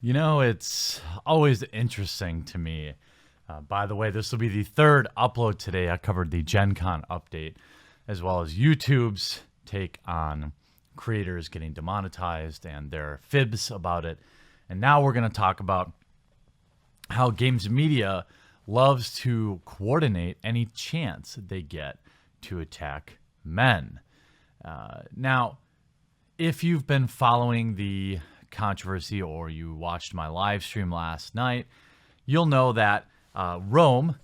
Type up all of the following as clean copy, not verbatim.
It's always interesting to me. By the way, this will be the third upload today. I covered the Gen Con update, as well as YouTube's take on creators getting demonetized and their fibs about it. And now we're going to talk about how games media loves to coordinate any chance they get to attack men. Now, if you've been following the controversy or you watched my live stream last night, you'll know that Rome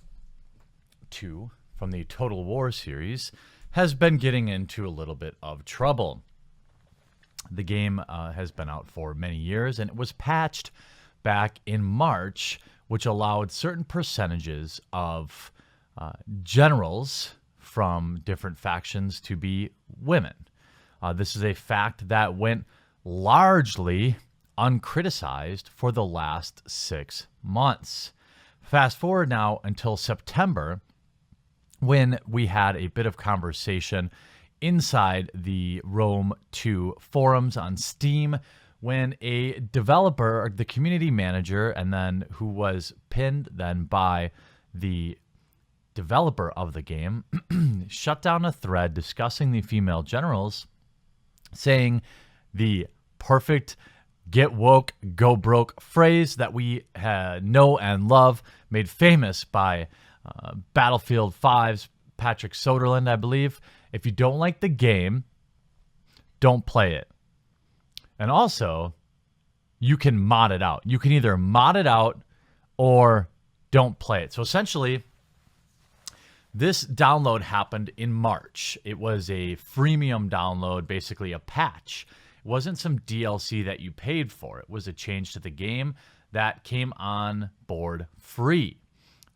2 from the Total War series has been getting into a little bit of trouble. The game has been out for many years, and it was patched back in March, which allowed certain percentages of generals from different factions to be women. This is a fact that went largely uncriticized for the last 6 months. Fast forward now until September, when we had a bit of conversation inside the Rome 2 forums on Steam, when a developer, the community manager, and then who was pinned then by the developer of the game, shut down a thread discussing the female generals, saying the perfect get woke, go broke phrase that we know and love, made famous by Battlefield 5's Patrick Soderlund, I believe. If you don't like the game, don't play it. And also, you can mod it out. You can either mod it out or don't play it. So essentially, this download happened in March. It was a freemium download, basically a patch. It wasn't some DLC that you paid for. It was a change to the game that came on board free.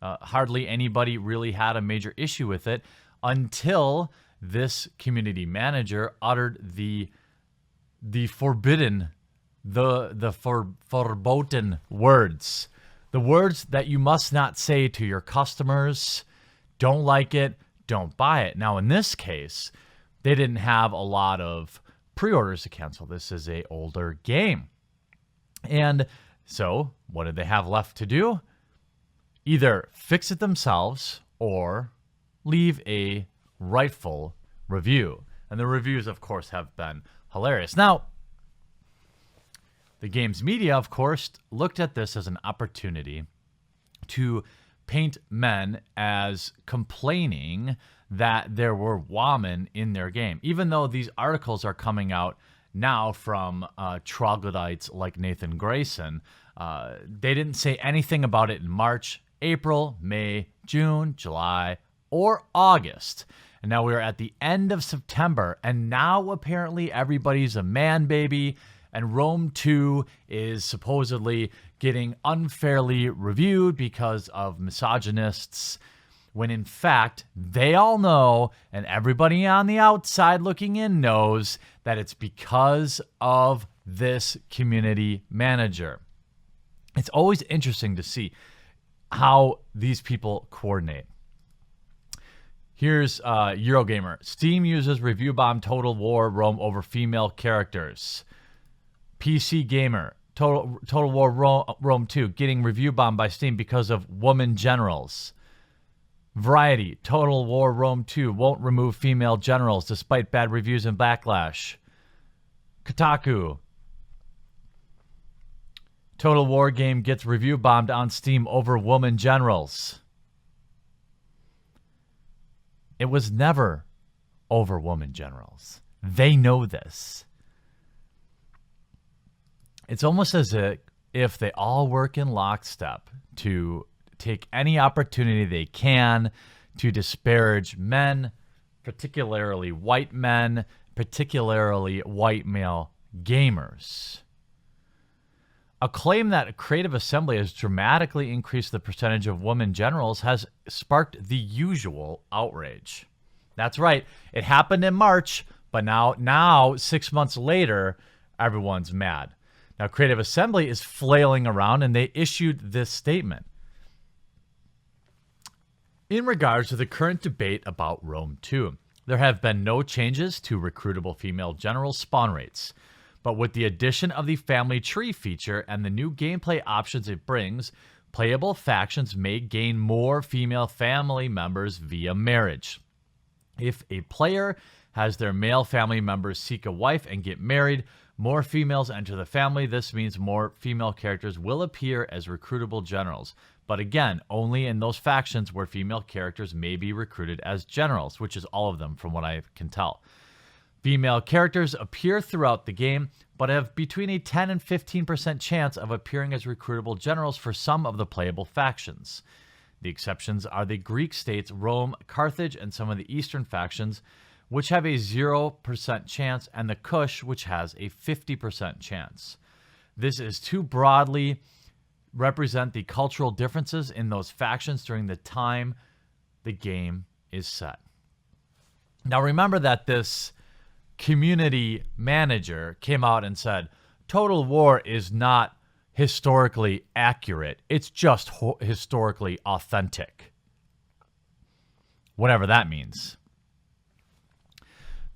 Hardly anybody really had a major issue with it until this community manager uttered the forbidden, the verboten words. The words that you must not say to your customers. Don't like it, don't buy it. Now, in this case, they didn't have a lot of pre-orders to cancel. This is an older game. And so, what did they have left to do? Either fix it themselves or leave a rightful review. And the reviews, of course, have been hilarious. Now, the game's media, of course, looked at this as an opportunity to paint men as complaining that there were women in their game, even though these articles are coming out now from troglodytes like Nathan Grayson. They didn't say anything about it in March, April, May, June, July, or August. And now we're at the end of September, and now apparently everybody's a man baby, and Rome 2 is supposedly getting unfairly reviewed because of misogynists, when in fact, they all know, and everybody on the outside looking in knows, that it's because of this community manager. It's always interesting to see how these people coordinate. Here's Eurogamer. Steam uses review bomb Total War Rome over female characters. PC Gamer. Total War Rome 2 getting review bombed by Steam because of woman generals. Variety. Total War Rome 2 won't remove female generals despite bad reviews and backlash. Kotaku. Total War game gets review bombed on Steam over woman generals. It was never over woman generals. They know this. It's almost as if they all work in lockstep to take any opportunity they can to disparage men, particularly white men, particularly white male gamers. A claim that Creative Assembly has dramatically increased the percentage of women generals has sparked the usual outrage. That's right. It happened in March, but now 6 months later, everyone's mad. Now, Creative Assembly is flailing around, and they issued this statement. In regards to the current debate about Rome 2, there have been no changes to recruitable female general spawn rates. But with the addition of the family tree feature and the new gameplay options it brings, playable factions may gain more female family members via marriage. If a player has their male family members seek a wife and get married, more females enter the family. This means more female characters will appear as recruitable generals. But again, only in those factions where female characters may be recruited as generals, which is all of them from what I can tell. Female characters appear throughout the game, but have between a 10 and 15% chance of appearing as recruitable generals for some of the playable factions. The exceptions are the Greek states, Rome, Carthage, and some of the Eastern factions, which have a 0% chance, and the Kush, which has a 50% chance. This is to broadly represent the cultural differences in those factions during the time the game is set. Now remember that this community manager came out and said, Total War is not historically accurate. It's just historically authentic. Whatever that means.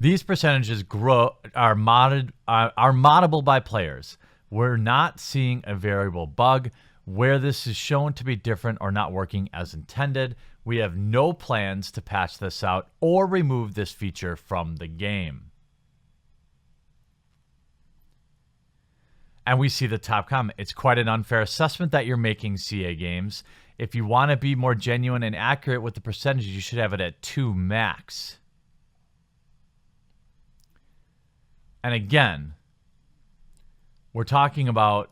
These percentages are moddable by players. We're not seeing a variable bug where this is shown to be different or not working as intended. We have no plans to patch this out or remove this feature from the game. And we see the top comment. It's quite an unfair assessment that you're making, CA Games. If you want to be more genuine and accurate with the percentage, you should have it at 2 max. And again, we're talking about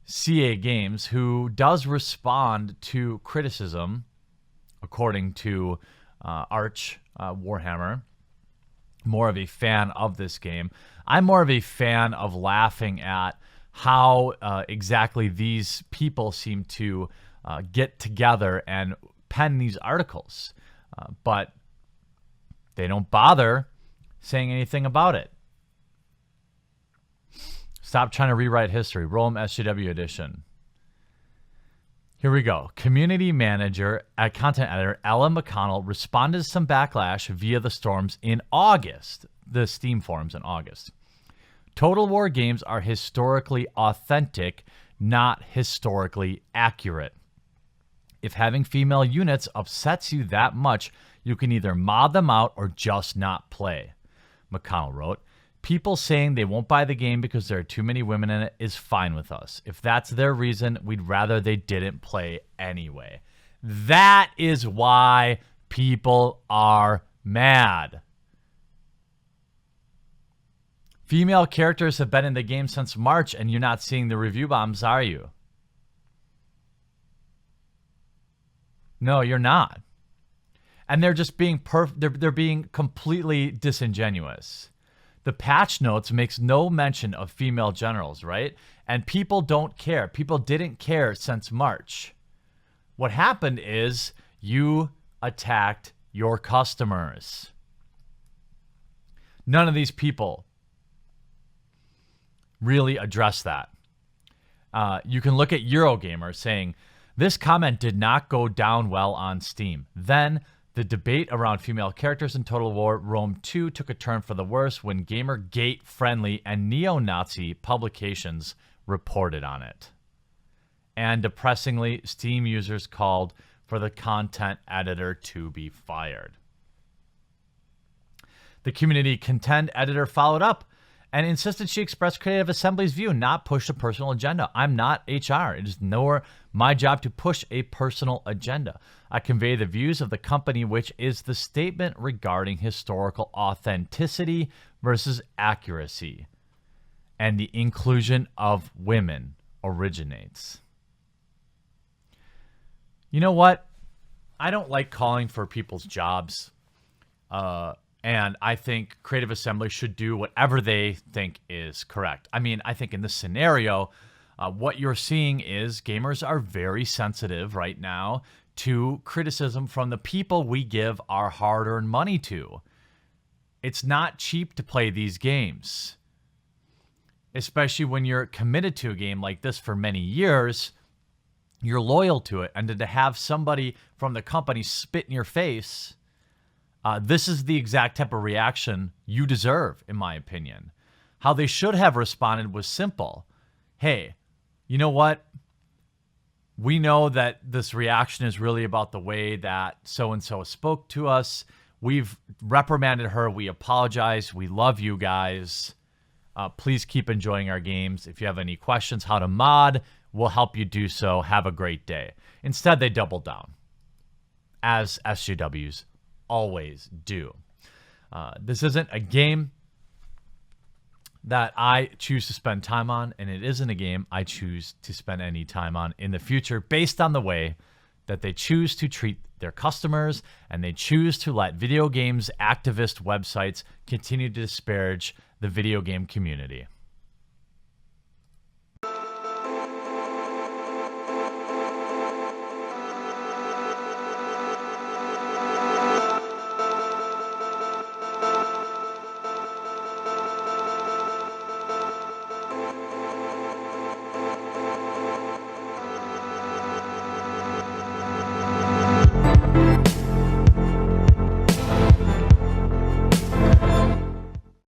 CA Games, who does respond to criticism, according to Arch Warhammer. More of a fan of this game. I'm more of a fan of laughing at how exactly these people seem to get together and pen these articles. But they don't bother saying anything about it. Stop trying to rewrite history. Rome SJW edition. Here we go. Community manager at content editor Ella McConnell responded to some backlash via the storms in August, the Steam forums in August. Total War games are historically authentic, not historically accurate. If having female units upsets you that much, you can either mod them out or just not play. McConnell wrote, people saying they won't buy the game because there are too many women in it is fine with us. If that's their reason, we'd rather they didn't play anyway. That is why people are mad. Female characters have been in the game since March, and you're not seeing the review bombs, are you? No, you're not. And they're just being they're being completely disingenuous. The patch notes makes no mention of female generals, right? And people don't care. People didn't care since March. What happened is you attacked your customers. None of these people really address that. You can look at Eurogamer saying, this comment did not go down well on Steam. Then the debate around female characters in Total War Rome 2 took a turn for the worse when Gamergate-friendly and neo-Nazi publications reported on it. And depressingly, Steam users called for the content editor to be fired. The community content editor followed up and insisted she express Creative Assembly's view, not push a personal agenda. I'm not HR. It is nor my job to push a personal agenda. I convey the views of the company, which is the statement regarding historical authenticity versus accuracy, and the inclusion of women originates. You know what? I don't like calling for people's jobs. And I think Creative Assembly should do whatever they think is correct. I mean, I think in this scenario, what you're seeing is gamers are very sensitive right now to criticism from the people we give our hard-earned money to. It's not cheap to play these games, especially when you're committed to a game like this for many years. You're loyal to it, and to have somebody from the company spit in your face, this is the exact type of reaction you deserve, in my opinion. How they should have responded was simple. Hey, you know what? We know that this reaction is really about the way that so-and-so spoke to us. We've reprimanded her. We apologize. We love you guys. Please keep enjoying our games. If you have any questions how to mod, we'll help you do so. Have a great day. Instead, they doubled down, as SJWs always do. This isn't a game that I choose to spend time on, and it isn't a game I choose to spend any time on in the future based on the way that they choose to treat their customers, and they choose to let video games activist websites continue to disparage the video game community.